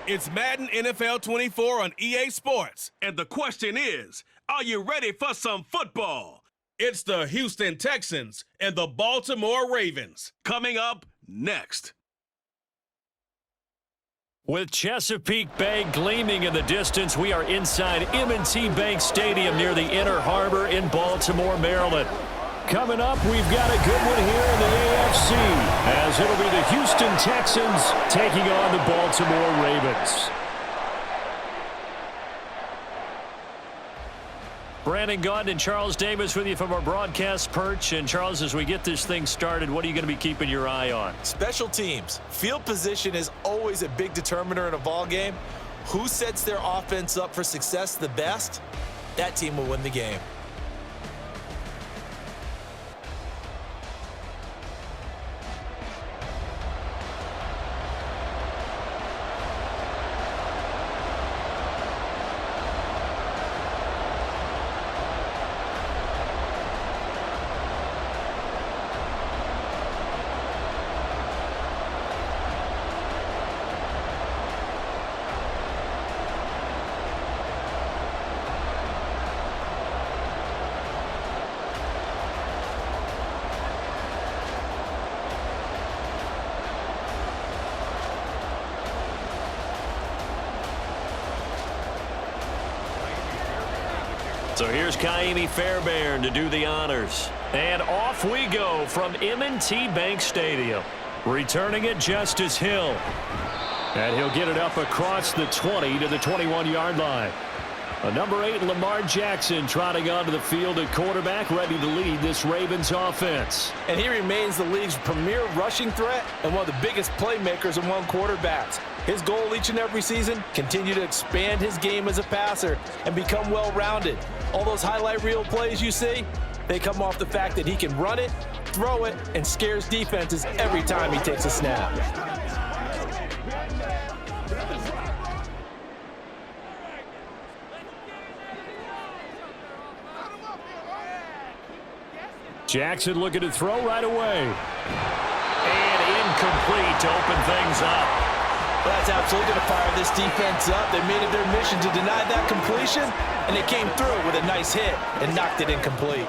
It's Madden NFL 24 on EA Sports. And the question is, are you ready for some football? It's the Houston Texans and the Baltimore Ravens. Coming up next. With Chesapeake Bay gleaming in the distance, we are inside M&T Bank Stadium near the Inner Harbor in Baltimore, Maryland. Coming up, we've got a good one here in the AFC, as it'll be the Houston Texans taking on the Baltimore Ravens. Brandon Gaudin and Charles Davis with you from our broadcast perch. And Charles, as we get this thing started, what are you going to be keeping your eye on? Special teams. Field position is always a big determiner in a ball game. Who sets their offense up for success the best? That team will win the game. So here's Kaimi Fairbairn to do the honors. And off we go from M&T Bank Stadium. Returning it, Justice Hill. And he'll get it up across the 20 to the 21-yard line. Number 8, Lamar Jackson, trotting onto the field at quarterback, ready to lead this Ravens offense. And he remains the league's premier rushing threat and one of the biggest playmakers among quarterbacks. His goal each and every season, continue to expand his game as a passer and become well-rounded. All those highlight reel plays you see, they come off the fact that he can run it, throw it, and scares defenses every time he takes a snap. Jackson looking to throw right away. And incomplete to open things up. Well, that's absolutely going to fire this defense up. They made it their mission to deny that completion, and they came through with a nice hit and knocked it incomplete.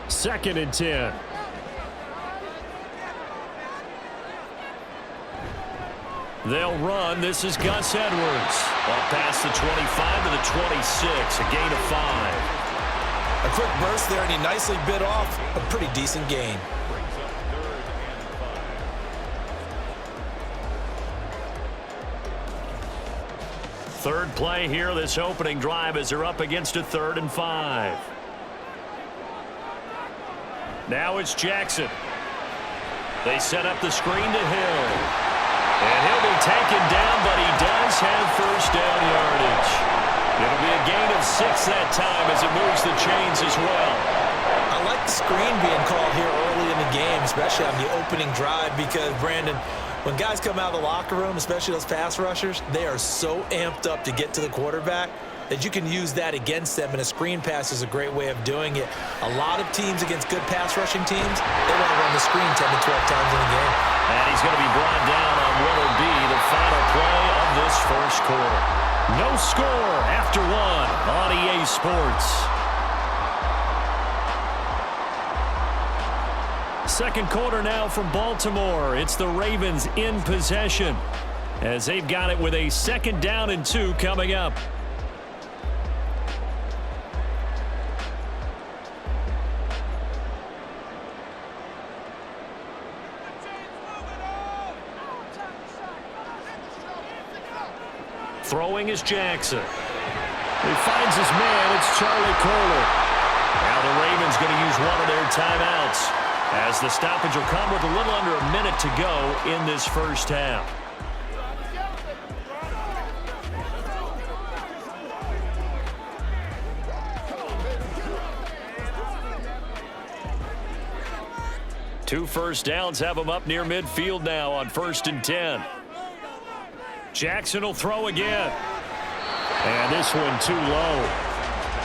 Second and 10. They'll run. This is Gus Edwards. Off past the 25 to the 26, a gain of 5. A quick burst there, and he nicely bit off a pretty decent gain. Third play here, this opening drive, as they're up against a 3rd and 5. Now it's Jackson. They set up the screen to Hill. And he'll be taken down, but he does have first down yardage. It'll be a gain of 6 that time as it moves the chains as well. I like the screen being called here early in the game, especially on the opening drive, because, Brandon, when guys come out of the locker room, especially those pass rushers, they are so amped up to get to the quarterback that you can use that against them, and a screen pass is a great way of doing it. A lot of teams against good pass rushing teams, they want to run the screen 10 to 12 times in a game. And he's going to be brought down on what will be the final play of this first quarter. No score after 1 on EA Sports. Second quarter now from Baltimore. It's the Ravens in possession as they've got it with a 2nd down and 2 coming up. Throwing is Jackson. He finds his man. It's Charlie Kohler. Now the Ravens going to use one of their timeouts, as the stoppage will come with a little under a minute to go in this first half. Two first downs have them up near midfield now on 1st and 10. Jackson will throw again. And this one too low.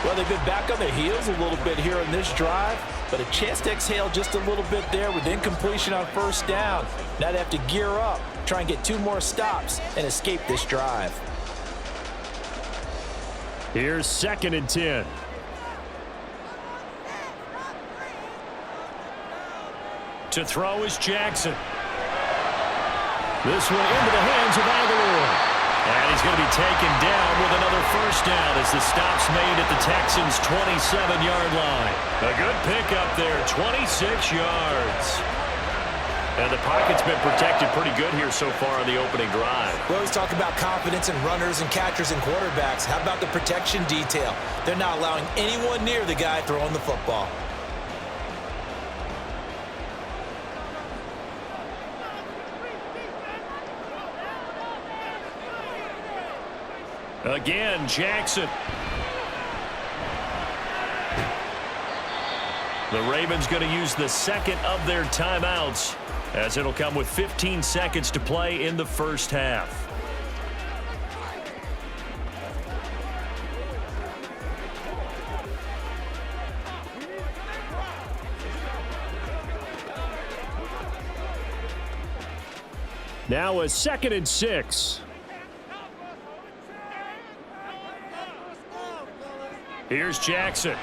Well, Well, they've been back on their heels a little bit here in this drive, but a chance to exhale just a little bit there with incompletion on first down. Now they have to gear up, try and get 2 more stops, and escape this drive. Here's 2nd and 10. To throw is Jackson. This one into the hands of Aguilar. And he's going to be taken down with another first down as the stop's made at the Texans' 27-yard line. A good pickup there, 26 yards. And the pocket's been protected pretty good here so far on the opening drive. We always talk about confidence in runners and catchers and quarterbacks. How about the protection detail? They're not allowing anyone near the guy throwing the football. Again, Jackson. The Ravens going to use the second of their timeouts, as it'll come with 15 seconds to play in the first half. Now a 2nd and 6. Here's Jackson.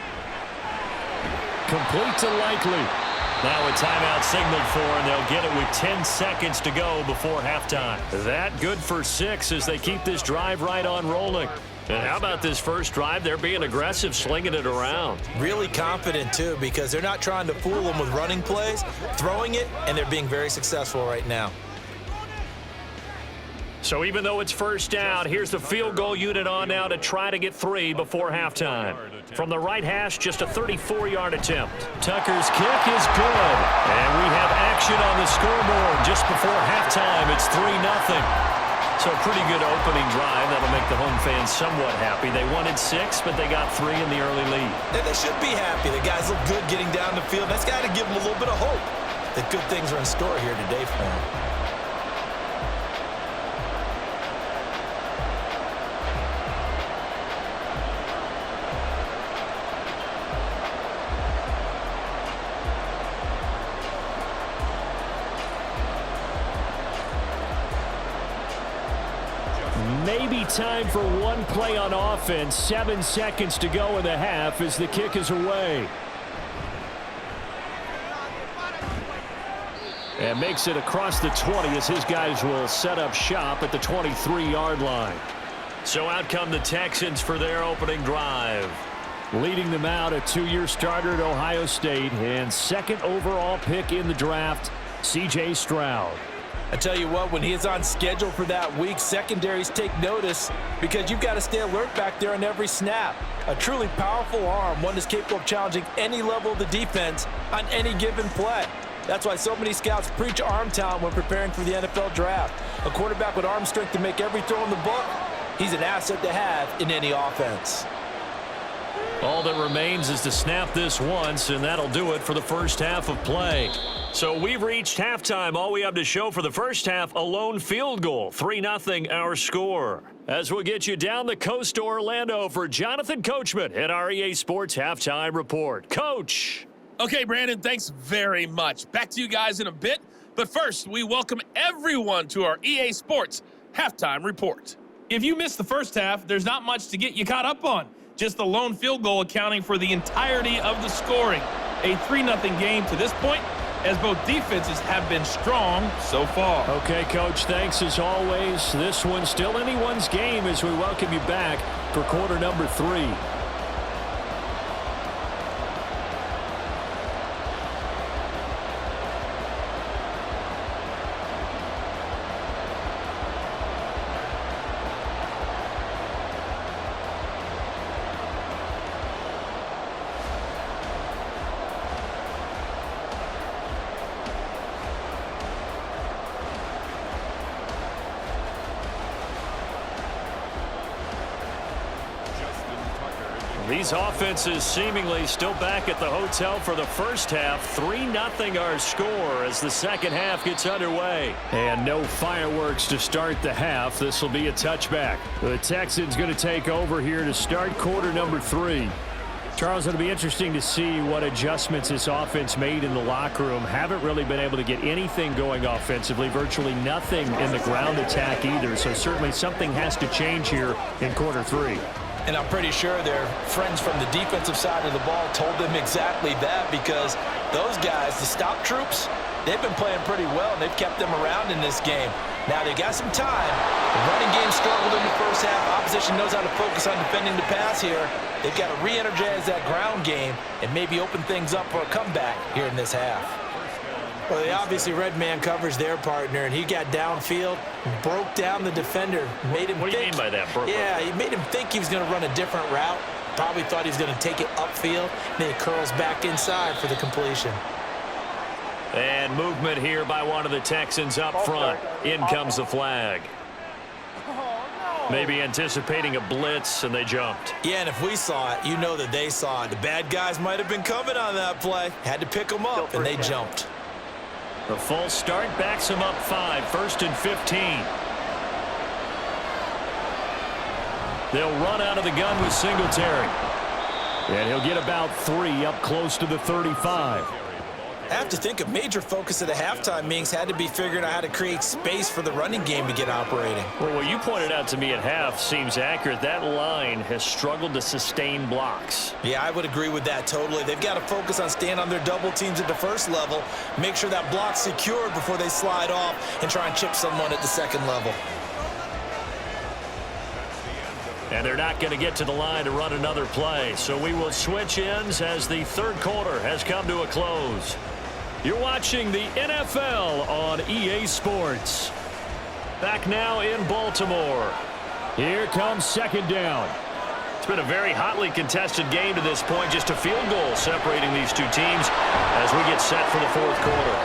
Complete to Likely. Now a timeout signaled for, and they'll get it with 10 seconds to go before halftime. That good for 6 as they keep this drive right on rolling. And how about this first drive? They're being aggressive, slinging it around. Really confident, too, because they're not trying to fool them with running plays, throwing it, and they're being very successful right now. So even though it's first down, here's the field goal unit on now to try to get 3 before halftime. From the right hash, just a 34-yard attempt. Tucker's kick is good. And we have action on the scoreboard just before halftime. It's 3-0. So a pretty good opening drive. That'll make the home fans somewhat happy. They wanted 6, but they got 3 in the early lead. And they should be happy. The guys look good getting down the field. That's got to give them a little bit of hope that good things are in store here today for them. Maybe time for one play on offense. 7 seconds to go in the half as the kick is away. And makes it across the 20 as his guys will set up shop at the 23-yard line. So out come the Texans for their opening drive. Leading them out, a 2-year starter at Ohio State and 2nd overall pick in the draft, C.J. Stroud. I tell you what, when he is on schedule for that week, secondaries take notice because you've got to stay alert back there on every snap. A truly powerful arm, one that's capable of challenging any level of the defense on any given play. That's why so many scouts preach arm talent when preparing for the NFL draft. A quarterback with arm strength to make every throw in the book, he's an asset to have in any offense. All that remains is to snap this once, and that'll do it for the first half of play. So we've reached halftime. All we have to show for the first half, a lone field goal. 3-0 our score. As we'll get you down the coast to Orlando for Jonathan Coachman at our EA Sports Halftime Report. Coach. Okay, Brandon, thanks very much. Back to you guys in a bit. But first, we welcome everyone to our EA Sports Halftime Report. If you missed the first half, there's not much to get you caught up on. Just the lone field goal accounting for the entirety of the scoring. A 3-0 game to this point, as both defenses have been strong so far. Okay, Coach, thanks as always. This one's still anyone's game as we welcome you back for quarter number 3. These offenses seemingly still back at the hotel for the first half. 3-0 our score as the second half gets underway. And no fireworks to start the half. This will be a touchback. The Texans going to take over here to start quarter number 3. Charles, it'll be interesting to see what adjustments this offense made in the locker room. Haven't really been able to get anything going offensively, virtually nothing in the ground attack either. So certainly something has to change here in quarter 3. And I'm pretty sure their friends from the defensive side of the ball told them exactly that, because those guys, the stop troops, they've been playing pretty well, and they've kept them around in this game. Now, they got some time. The running game struggled in the first half. Opposition knows how to focus on defending the pass here. They've got to re-energize that ground game and maybe open things up for a comeback here in this half. Well, they obviously red man covers their partner, and he got downfield, broke down the defender, made him What do you mean by that? Yeah, he made him think he was going to run a different route. Probably thought he was going to take it upfield, and then he curls back inside for the completion. And movement here by one of the Texans up front. In comes the flag. Maybe anticipating a blitz, and they jumped. Yeah, and if we saw it, you know that they saw it. The bad guys might have been coming on that play. Had to pick them up, and they jumped. The false start backs him up 5, 1st and 15. They'll run out of the gun with Singletary. And he'll get about 3 up close to the 35. I have to think a major focus of the halftime meetings had to be figuring out how to create space for the running game to get operating. Well, what you pointed out to me at half seems accurate. That line has struggled to sustain blocks. Yeah, I would agree with that totally. They've got to focus on staying on their double teams at the first level, make sure that block's secured before they slide off and try and chip someone at the second level. And they're not going to get to the line to run another play. So we will switch ends as the third quarter has come to a close. You're watching the NFL on EA Sports. Back now in Baltimore. Here comes second down. It's been a very hotly contested game to this point. Just a field goal separating these two teams as we get set for the fourth quarter.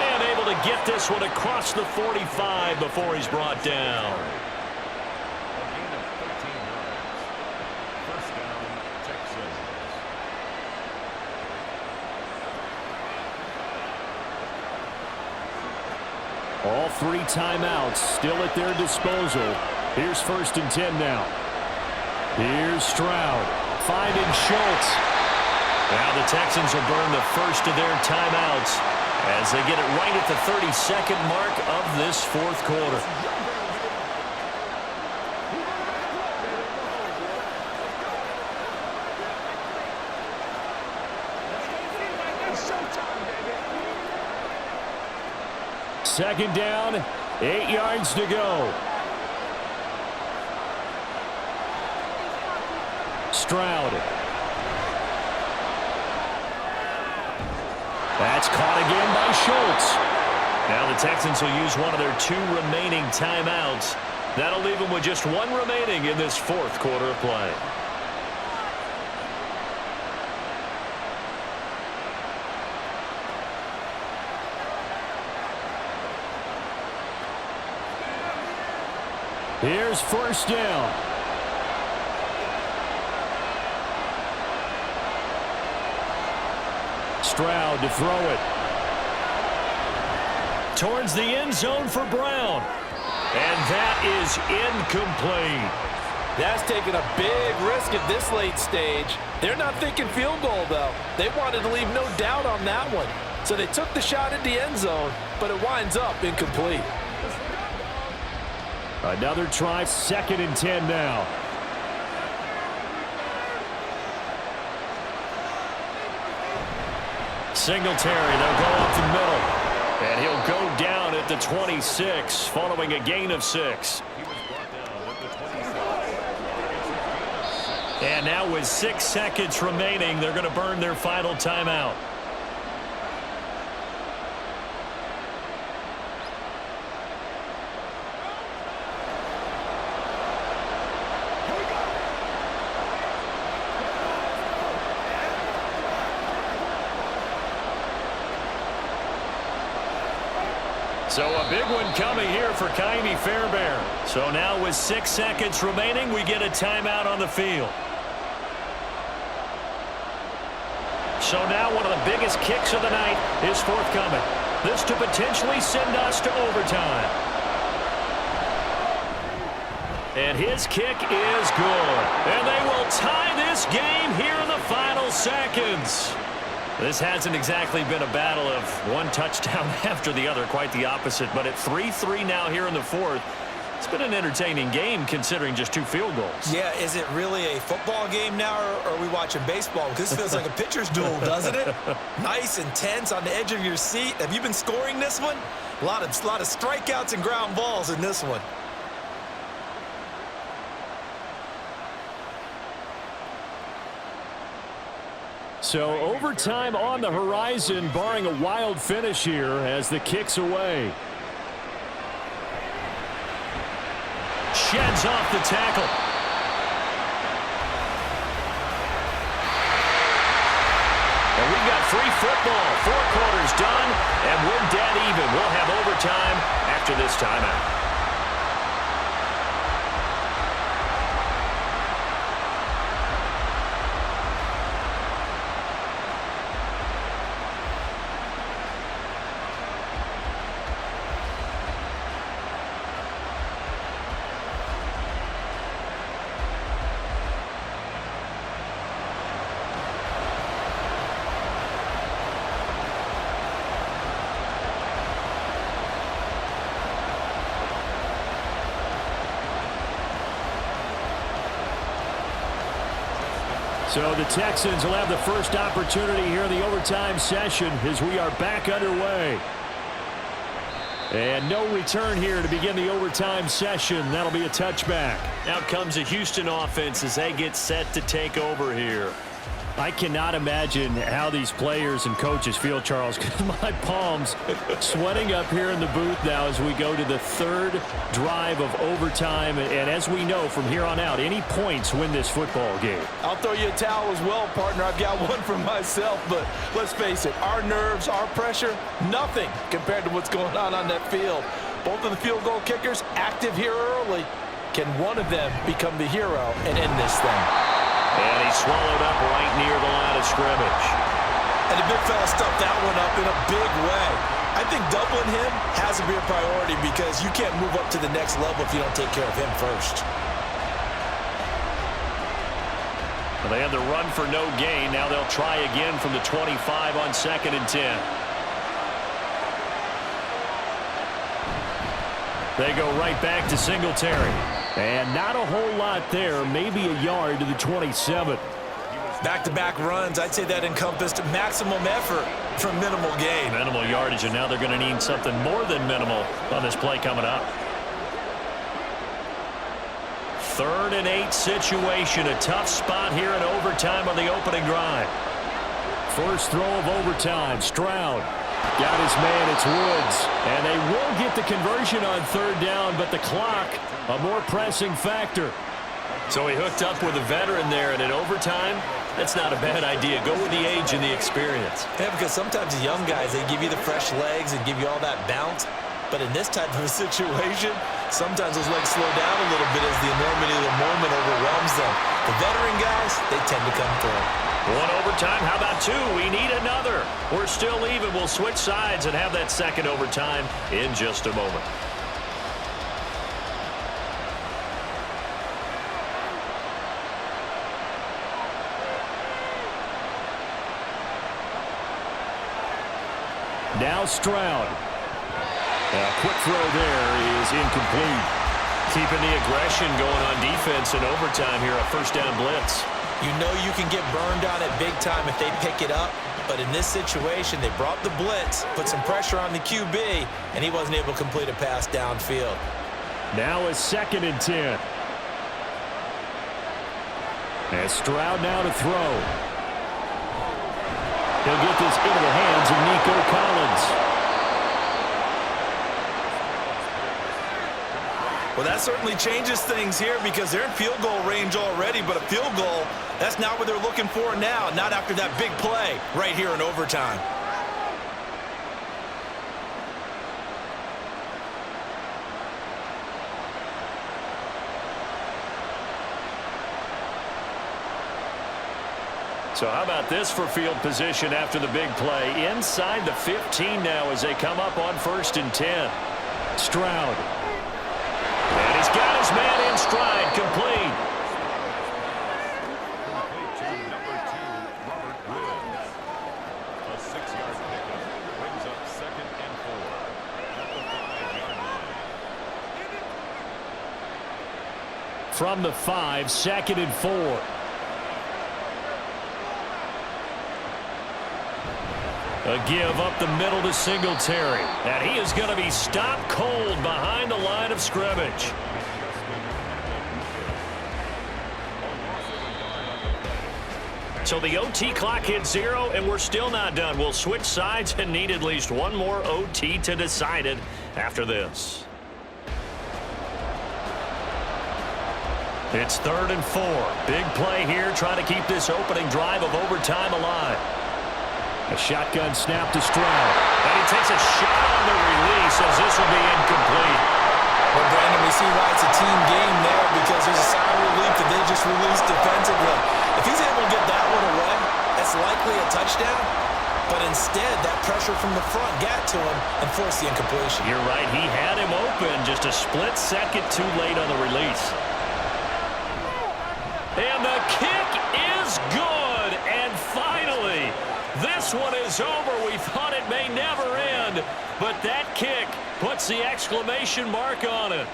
And able to get this one across the 45 before he's brought down. All 3 timeouts still at their disposal. Here's 1st and 10 now. Here's Stroud. Finding Schultz. Now the Texans will burn the first of their timeouts as they get it right at the 32nd mark of this fourth quarter. Second down, 8 yards to go. Stroud. That's caught again by Schultz. Now the Texans will use one of their 2 remaining timeouts. That'll leave them with just 1 remaining in this fourth quarter of play. Here's first down. Stroud to throw it. Towards the end zone for Brown. And that is incomplete. That's taking a big risk at this late stage. They're not thinking field goal, though. They wanted to leave no doubt on that one. So they took the shot at the end zone, but it winds up incomplete. Another try, 2nd and 10 now. Singletary, they'll go up the middle. And he'll go down at the 26 following a gain of 6. And now with 6 seconds remaining, they're going to burn their final timeout. So a big one coming here for Kaimi Fairbairn. So now with 6 seconds remaining, we get a timeout on the field. So now one of the biggest kicks of the night is forthcoming. This to potentially send us to overtime. And his kick is good. And they will tie this game here in the final seconds. This hasn't exactly been a battle of one touchdown after the other, quite the opposite. But at 3-3 now here in the fourth, it's been an entertaining game considering just 2 field goals. Yeah, is it really a football game now, or are we watching baseball? This feels like a pitcher's duel, doesn't it? Nice and tense on the edge of your seat. Have you been scoring this one? A lot of strikeouts and ground balls in this one. So overtime on the horizon, barring a wild finish here as the kick's away. Sheds off the tackle. And we've got free football. 4 quarters done, and we're dead even. We'll have overtime after this timeout. So the Texans will have the first opportunity here in the overtime session as we are back underway. And no return here to begin the overtime session. That'll be a touchback. Out comes the Houston offense as they get set to take over here. I cannot imagine how these players and coaches feel, Charles, because my palms sweating up here in the booth now as we go to the 3rd drive of overtime. And as we know from here on out, any points win this football game. I'll throw you a towel as well, partner. I've got one for myself, but let's face it, our nerves, our pressure, nothing compared to what's going on that field. Both of the field goal kickers active here early. Can one of them become the hero and end this thing? And he swallowed up right near the line of scrimmage. And the big fella stuffed that one up in a big way. I think doubling him has to be a priority because you can't move up to the next level if you don't take care of him first. Well, they had the run for no gain. Now they'll try again from the 25 on 2nd and 10. They go right back to Singletary. And not a whole lot there, maybe a yard to the 27. Back-to-back runs, I'd say that encompassed maximum effort for minimal gain. Minimal yardage, and now they're going to need something more than minimal on this play coming up. 3rd and 8 situation, a tough spot here in overtime on the opening drive. First throw of overtime, Stroud. Got his man, it's Woods. And they will get the conversion on 3rd down, but the clock, a more pressing factor. So he hooked up with a veteran there, and in overtime, that's not a bad idea. Go with the age and the experience. Yeah, because sometimes the young guys, they give you the fresh legs and give you all that bounce. But in this type of a situation, sometimes those legs slow down a little bit as the enormity of the moment overwhelms them. The veteran guys, they tend to come through. 1 overtime, how about 2? We need another. We're still even. We'll switch sides and have that 2nd overtime in just a moment. Now Stroud. A quick throw there is incomplete. Keeping the aggression going on defense in overtime here, a 1st down blitz. You know you can get burned on it big time if they pick it up. But in this situation, they brought the blitz, put some pressure on the QB, and he wasn't able to complete a pass downfield. Now a 2nd and 10. And Stroud now to throw. He'll get this into the hands of Nico Collins. Well, that certainly changes things here because they're in field goal range already, but a field goal, that's not what they're looking for now, not after that big play right here in overtime. So how about this for field position after the big play? Inside the 15 now as they come up on 1st and 10. Stroud. And he's got his his man in stride, complete. From the 5, 2nd and 4. A give up the middle to Singletary. And he is going to be stopped cold behind the line of scrimmage. So the OT clock hits 0, and we're still not done. We'll switch sides and need at least one more OT to decide it after this. It's 3rd and 4. Big play here, trying to keep this opening drive of overtime alive. A shotgun snap to Stroud. And he takes a shot on the release as this will be incomplete. Well, Brandon, we see why it's a team game there because there's a sigh of relief that they just released defensively. If he's able to get that one away, that's likely a touchdown. But instead, that pressure from the front got to him and forced the incompletion. You're right. He had him open, just a split second too late on the release. And the kick is good. And finally, this one is over. We thought it may never end, but that kick puts the exclamation mark on it.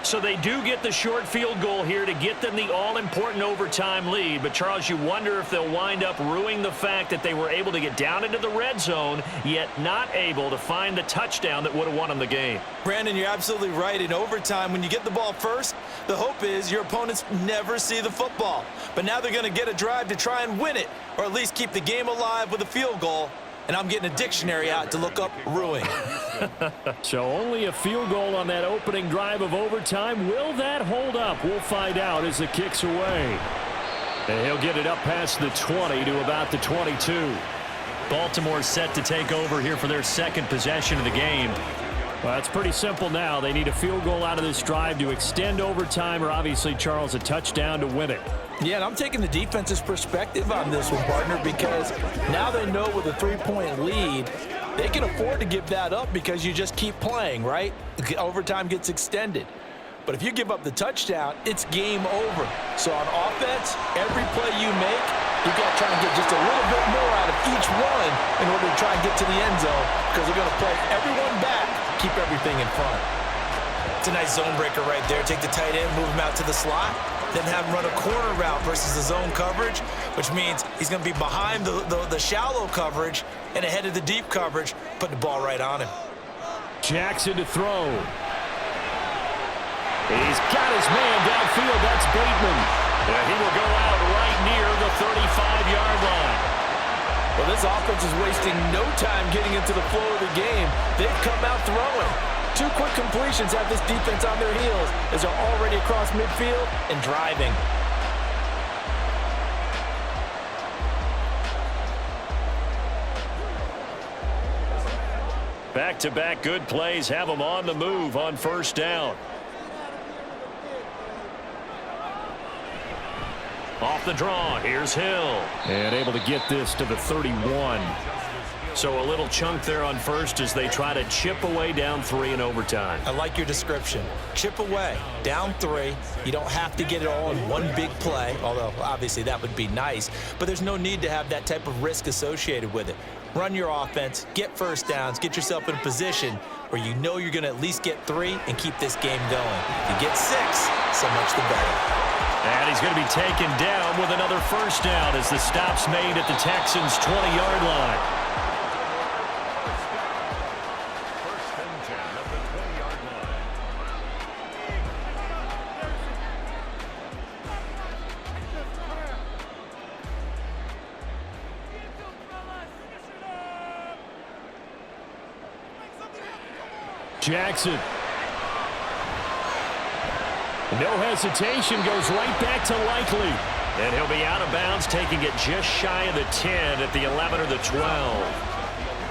So they do get the short field goal here to get them the all-important overtime lead. But, Charles, you wonder if they'll wind up ruining the fact that they were able to get down into the red zone, yet not able to find the touchdown that would have won them the game. Brandon, you're absolutely right. In overtime, when you get the ball first, the hope is your opponents never see the football. But now they're going to get a drive to try and win it, or at least keep the game alive with a field goal. And I'm getting a dictionary out to look up ruin. So only a field goal on that opening drive of overtime. Will that hold up? We'll find out as the kick's away. And he'll get it up past the 20 to about the 22. Baltimore set to take over here for their second possession of the game. Well, it's pretty simple now. They need a field goal out of this drive to extend overtime, or obviously, Charles, a touchdown to win it. Yeah, and I'm taking the defense's perspective on this one, partner, because now they know with a 3-point lead, they can afford to give that up because you just keep playing, right? Overtime gets extended. But if you give up the touchdown, it's game over. So on offense, every play you make, you've got to try and get just a little bit more out of each one in order to try and get to the end zone because they're going to play everyone back, keep everything in front. It's a nice zone breaker right there. Take the tight end, move him out to the slot, then have him run a corner route versus the zone coverage, which means he's going to be behind the shallow coverage and ahead of the deep coverage, put the ball right on him. Jackson to throw. He's got his man downfield. That's Bateman. And he will go out right near the 35-yard line. Well, this offense is wasting no time getting into the flow of the game. They've come out throwing. 2 quick completions have this defense on their heels as they're already across midfield and driving. Back-to-back good plays have them on the move on first down. Off the draw, here's Hill. And able to get this to the 31. So a little chunk there on first as they try to chip away down 3 in overtime. I like your description. Chip away, down 3. You don't have to get it all in one big play, although obviously that would be nice. But there's no need to have that type of risk associated with it. Run your offense, get first downs, get yourself in a position where you know you're going to at least get 3 and keep this game going. If you get 6, so much the better. And he's going to be taken down with another first down as the stop's made at the Texans' 20-yard line. First and 10 at the 20-yard line. Jackson. No hesitation, goes right back to Likely. And he'll be out of bounds, taking it just shy of the 10 at the 11 or the 12.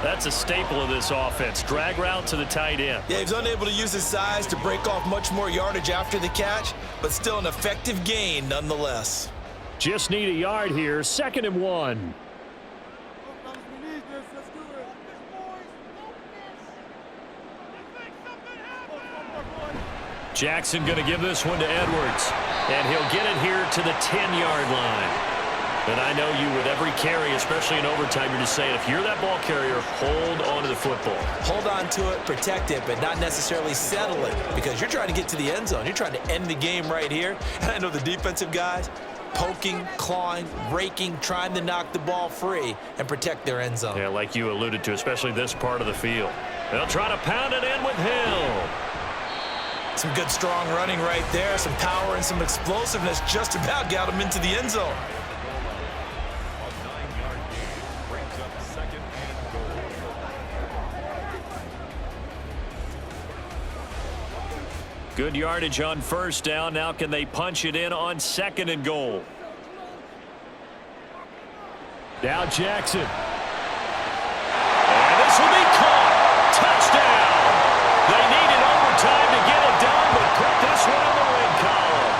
That's a staple of this offense. Drag route to the tight end. Yeah, he's unable to use his size to break off much more yardage after the catch, but still an effective gain nonetheless. Just need a yard here, 2nd and 1. Jackson going to give this one to Edwards. And he'll get it here to the 10-yard line. And I know you with every carry, especially in overtime, you're just saying, if you're that ball carrier, hold on to the football. Hold on to it, protect it, but not necessarily settle it, because you're trying to get to the end zone. You're trying to end the game right here. And I know the defensive guys poking, clawing, raking, trying to knock the ball free and protect their end zone. Yeah, like you alluded to, especially this part of the field. They'll try to pound it in with Hill. Some good, strong running right there, some power and some explosiveness just about got him into the end zone. Good yardage on first down. Now can they punch it in on 2nd and goal? Now Jackson. And this will be caught. Touchdown. They needed overtime to get it done, but put this one in the win column.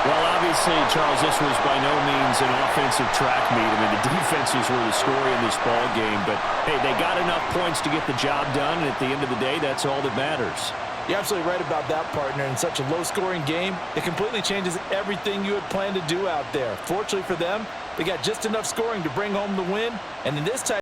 Well, obviously, Charles, this was by no means an offensive track meet. I mean, the defenses were the story in this ball game. But, hey, they got enough points to get the job done, and at the end of the day, that's all that matters. You're absolutely right about that, partner. In such a low-scoring game, it completely changes everything you had planned to do out there. Fortunately for them, they got just enough scoring to bring home the win. And in this type